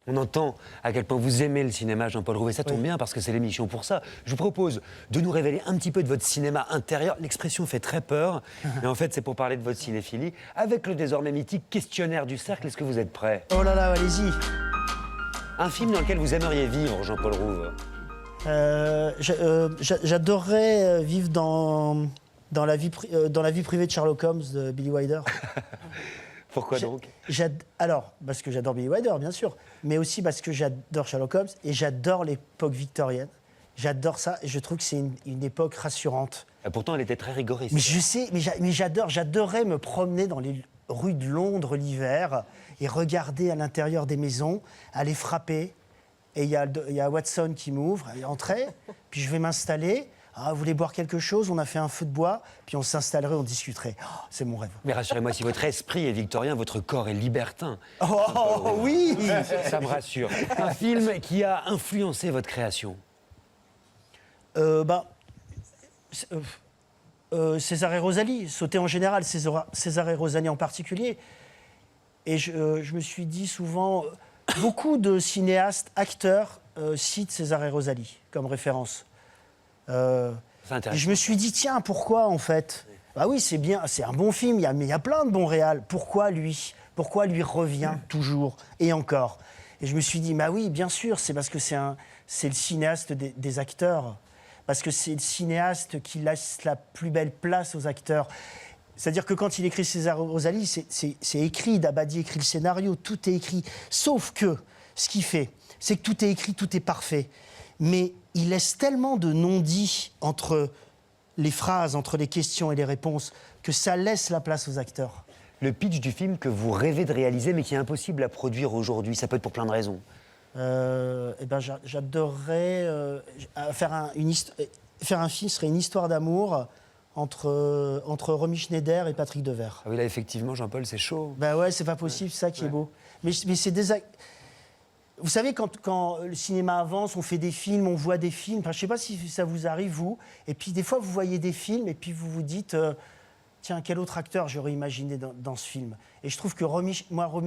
On entend à quel point vous aimez le cinéma, Jean-Paul Rouve, et ça tombe bien parce que c'est l'émission pour ça. Je vous propose de nous révéler un petit peu de votre cinéma intérieur. L'expression fait très peur, mais en fait c'est pour parler de votre cinéphilie avec le désormais mythique questionnaire du cercle. Est-ce que vous êtes prêts? Oh là là, allez-y. Un film dans lequel vous aimeriez vivre, Jean-Paul Rouve? J'adorerais vivre dans la vie privée de Sherlock Holmes de Billy Wilder. Pourquoi donc? Alors, parce que j'adore Billy Wilder, bien sûr, mais aussi parce que j'adore Sherlock Holmes et j'adore l'époque victorienne. J'adore ça et je trouve que c'est une époque rassurante. Pourtant, elle était très rigoriste. Mais je sais, mais j'adorais me promener dans les rues de Londres l'hiver et regarder à l'intérieur des maisons, aller frapper. Et il y a Watson qui m'ouvre, il entrait, puis je vais m'installer. Ah, vous voulez boire quelque chose? On a fait un feu de bois, puis on s'installerait, on discuterait. Oh, c'est mon rêve. Mais rassurez-moi, si votre esprit est victorien, votre corps est libertin. Oh oui! Ça me rassure. Un film qui a influencé votre création? César et Rosalie, Sauter en général, César et Rosalie en particulier. Et je me suis dit souvent, beaucoup de cinéastes, acteurs citent César et Rosalie comme référence. Et je me suis dit, tiens, pourquoi en fait? Bah oui, c'est bien, c'est un bon film, mais il y a plein de bons réals. Pourquoi lui? Pourquoi lui revient toujours et encore? Et je me suis dit, bah oui, bien sûr, c'est parce que c'est le cinéaste des acteurs. Parce que c'est le cinéaste qui laisse la plus belle place aux acteurs. C'est-à-dire que quand il écrit César et Rosalie, c'est écrit, Dabadi écrit le scénario, tout est écrit. Sauf que ce qu'il fait, c'est que tout est écrit, tout est parfait. Mais il laisse tellement de non-dits entre les phrases, entre les questions et les réponses, que ça laisse la place aux acteurs. Le pitch du film que vous rêvez de réaliser, mais qui est impossible à produire aujourd'hui, ça peut être pour plein de raisons. J'adorerais faire un film, serait une histoire d'amour entre Romy Schneider et Patrick Devers. Ah oui, là, effectivement, Jean-Paul, c'est chaud. Bah ouais, c'est pas possible, c'est ça qui est beau. Mais c'est vous savez, quand le cinéma avance, on fait des films, on voit des films. Enfin, je sais pas si ça vous arrive, vous. Et puis, des fois, vous voyez des films et puis vous vous dites... tiens, quel autre acteur j'aurais imaginé dans ce film? Et je trouve que Romy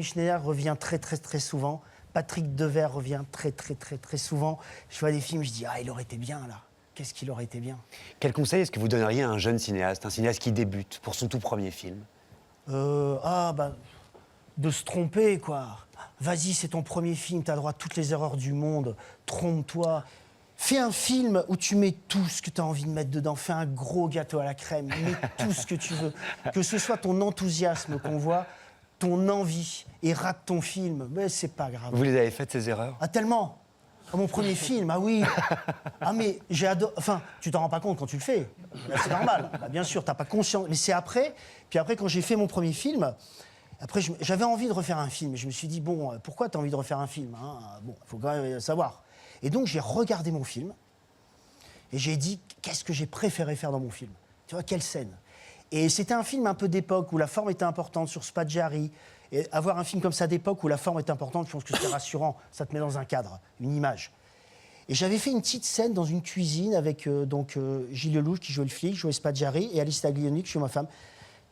Schneider revient très, très, très souvent. Patrick Devers revient très, très, très, très souvent. Je vois des films, je dis, ah, il aurait été bien, là. Qu'est-ce qu'il aurait été bien? Quel conseil est-ce que vous donneriez à un jeune cinéaste, un cinéaste qui débute pour son tout premier film? De se tromper, quoi. Vas-y, c'est ton premier film, t'as le droit à toutes les erreurs du monde. Trompe-toi. Fais un film où tu mets tout ce que tu as envie de mettre dedans. Fais un gros gâteau à la crème. Mets tout ce que tu veux. Que ce soit ton enthousiasme qu'on voit, ton envie, et rate ton film. Mais c'est pas grave. Vous les avez faites, ces erreurs? Ah, tellement. Ah, mon premier film, ah oui. Ah, mais j'ai adoré. Enfin, tu t'en rends pas compte quand tu le fais. Là, c'est normal. Bah, bien sûr, t'as pas conscience. Mais c'est après. Puis après, quand j'ai fait mon premier film, après, j'avais envie de refaire un film. Et je me suis dit, bon, pourquoi t'as envie de refaire un film, hein? Bon, faut quand même savoir. Et donc, j'ai regardé mon film et j'ai dit, qu'est-ce que j'ai préféré faire dans mon film? Tu vois, quelle scène? Et c'était un film un peu d'époque où la forme était importante, sur Spadjari. Et avoir un film comme ça d'époque où la forme est importante, je pense que c'est rassurant. Ça te met dans un cadre, une image. Et j'avais fait une petite scène dans une cuisine avec Gilles Lelouch qui jouait le flic, jouait Spadjari, et Alice Taglioni qui jouait ma femme.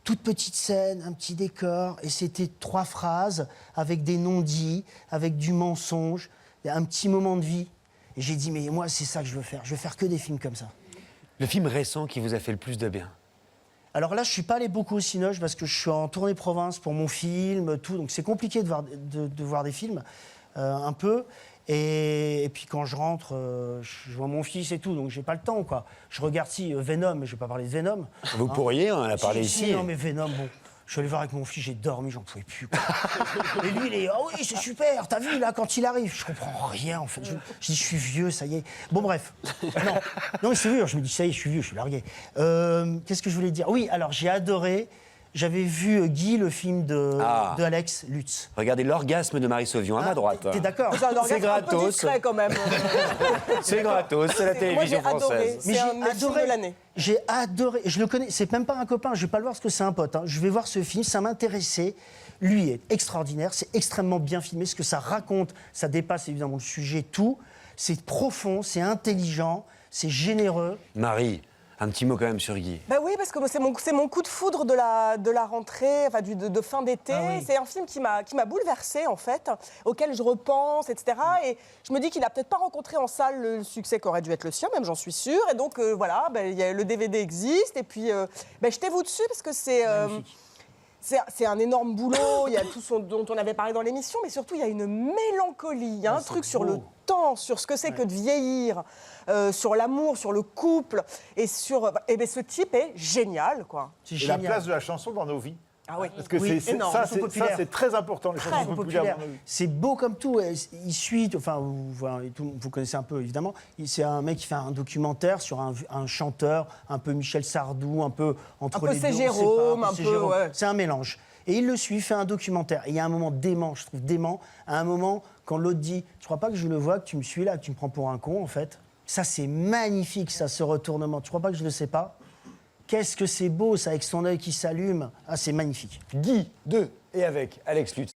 Toute petite scène, un petit décor, et c'était 3 phrases avec des non-dits, avec du mensonge, un petit moment de vie. Et j'ai dit, mais moi, c'est ça que je veux faire. Je veux faire que des films comme ça. Le film récent qui vous a fait le plus de bien? Alors là, je ne suis pas allé beaucoup au Cinoche parce que je suis en tournée province pour mon film, tout. Donc c'est compliqué de voir des films, un peu. Et puis quand je rentre, je vois mon fils et tout, donc j'ai pas le temps, quoi. Je regarde Venom, mais je vais pas parler de Venom. Vous pourriez, on en a parlé si, ici. Non, mais Venom, bon. Je suis allé voir avec mon fils, j'ai dormi, j'en pouvais plus, quoi. Et lui, il est, oh oui, c'est super, t'as vu, là, quand il arrive. Je comprends rien, en fait. Je dis, je suis vieux, ça y est. Bon, bref. Non, mais c'est vieux, je me dis, ça y est, je suis vieux, je suis largué. Qu'est-ce que je voulais dire? Oui, alors, j'ai adoré. J'avais vu Guy, le film de Alex Lutz. Regardez l'orgasme de Marie Sauvion à ma droite. T'es d'accord? C'est gratos. Un peu discret, quand même. C'est gratos, c'est la télévision française. Mais j'ai adoré l'année. J'ai adoré. Je le connais. C'est même pas un copain. Je vais pas le voir parce que c'est un pote. Hein. Je vais voir ce film. Ça m'intéressait. Lui est extraordinaire. C'est extrêmement bien filmé. Ce que ça raconte, ça dépasse évidemment le sujet. Tout. C'est profond. C'est intelligent. C'est généreux. Marie, Un petit mot quand même sur Guy. Bah oui, parce que c'est mon coup de foudre de la rentrée, enfin de fin d'été. Ah oui. C'est un film qui m'a bouleversée, en fait, auquel je repense, etc. Et je me dis qu'il n'a peut-être pas rencontré en salle le succès qu'aurait dû être le sien, même j'en suis sûre. Et donc, voilà, le DVD existe. Et puis, jetez-vous dessus, parce que c'est un énorme boulot, il y a tout dont on avait parlé dans l'émission, mais surtout il y a une mélancolie, il y a un truc sur le temps, sur ce que c'est que de vieillir, sur l'amour, sur le couple, et ce type est génial, quoi. C'est Et la génial. place de la chanson dans nos vies. Ah oui. Parce que Oui, énorme, ça, chansons populaires. c'est très important, les chansons populaires dans nos vies. C'est beau comme tout. Il suit, enfin, vous connaissez un peu évidemment. C'est un mec qui fait un documentaire sur un chanteur, un peu Michel Sardou, un peu entre Un peu les deux. on sait Jérôme, pas, un c'est peu, Jérôme. ouais. C'est un mélange. Et il le suit, il fait un documentaire. Et il y a un moment dément, je trouve dément, à un moment quand l'autre dit, je crois pas que je le vois, que tu me suis là, que tu me prends pour un con en fait. Ça c'est magnifique, ça, ce retournement. Tu crois pas que je le sais pas? Qu'est-ce que c'est beau, ça, avec son œil qui s'allume. Ah, c'est magnifique. Guy de et avec Alex Lutz.